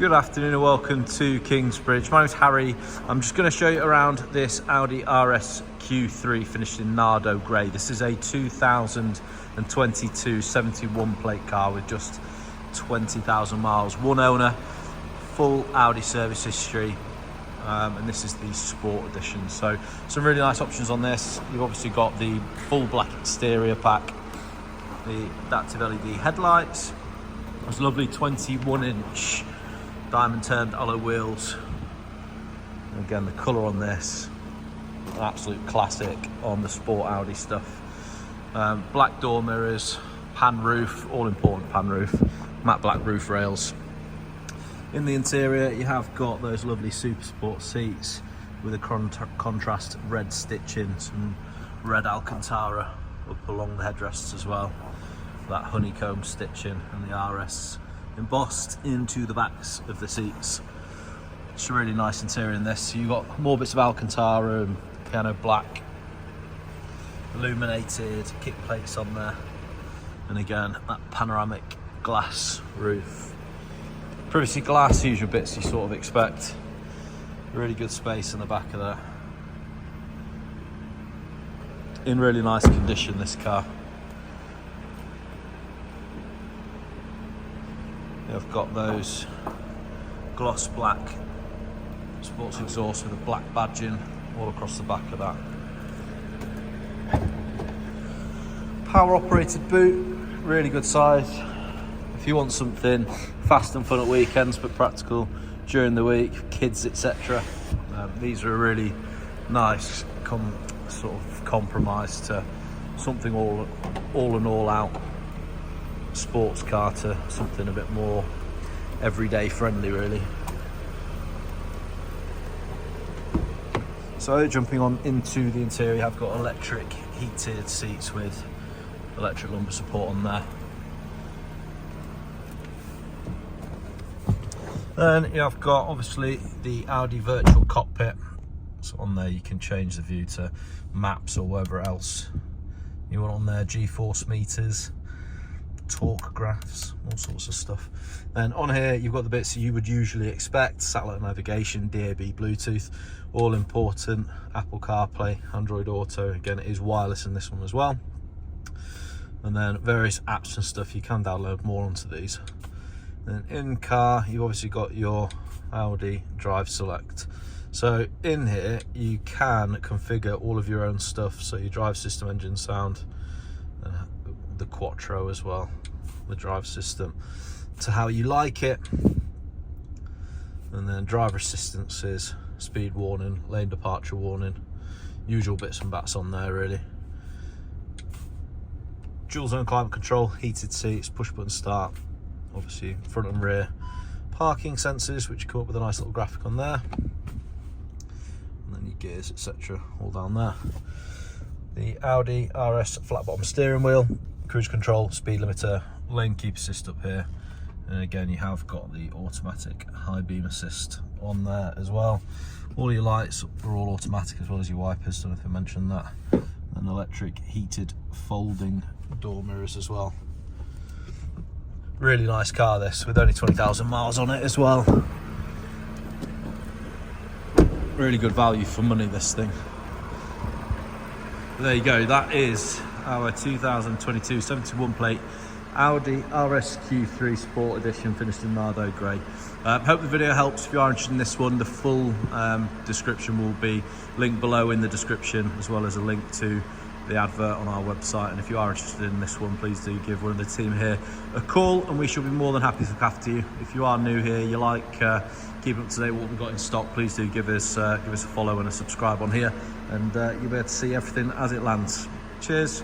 Good afternoon and welcome to Kingsbridge. My name's Harry. I'm just going to show you around this Audi RSQ3 finished in Nardo grey. This is a 2022 71 plate car with just 20,000 miles. One owner, full Audi service history, and this is the Sport Edition. So some really nice options on this. You've obviously got the full black exterior pack, the adaptive LED headlights, those lovely 21-inch diamond turned alloy wheels. And again, the colour on this, an absolute classic on the Sport Audi stuff. Black door mirrors, pan roof, all important pan roof, matte black roof rails. In the interior, you have got those lovely Super Sport seats with a contrast red stitching, some red Alcantara up along the headrests as well. That honeycomb stitching and the RS embossed into the backs of the seats. It's a really nice interior in this. You've got more bits of Alcantara and piano black, illuminated kick plates on there, and again that panoramic glass roof. Privacy glass, usual bits you sort of expect. Really good space in the back of that. In really nice condition, this car. I've got those gloss black sports exhaust with a black badging all across the back of that. Power operated boot, really good size. If you want something fast and fun at weekends but practical during the week, kids etc. These are a really nice sort of compromise to something all and all out sports car to something a bit more everyday friendly really. So jumping on into the interior, I've got electric heated seats with electric lumbar support on there. Then you've got obviously the Audi virtual cockpit. So on there you can change the view to maps or whatever else you want on there, G-force meters, torque graphs, all sorts of stuff. And on here you've got the bits you would usually expect: satellite navigation, DAB, Bluetooth, all important, Apple CarPlay, Android Auto. Again, it is wireless in this one as well. And then various apps and stuff, you can download more onto these. And in car you've obviously got your Audi Drive Select. So in here you can configure all of your own stuff, so your drive system, engine, sound, and the Quattro as well, the drive system, to how you like it. And then driver assistances, speed warning, lane departure warning, usual bits and bats on there really. Dual zone climate control, heated seats, push button start, obviously front and rear parking sensors, which come up with a nice little graphic on there, and then your gears etc all down there. The Audi RS flat bottom steering wheel, cruise control, speed limiter, lane keep assist up here, and again you have got the automatic high beam assist on there as well. All your lights are all automatic, as well as your wipers, don't know if I mentioned that, and electric heated folding door mirrors as well. Really nice car this, with only 20,000 miles on it as well. Really good value for money, this thing. There you go, that is our 2022 71 plate Audi RSQ3 Sport Edition finished in Nardo grey. Hope the video helps. If you are interested in this one, the full description will be linked below in the description, as well as a link to the advert on our website. And if you are interested in this one, please do give one of the team here a call and we shall be more than happy to look after you. If you are new here, you like keeping up to date what we've got in stock, please do give us a follow and a subscribe on here, and you'll be able to see everything as it lands. Cheers.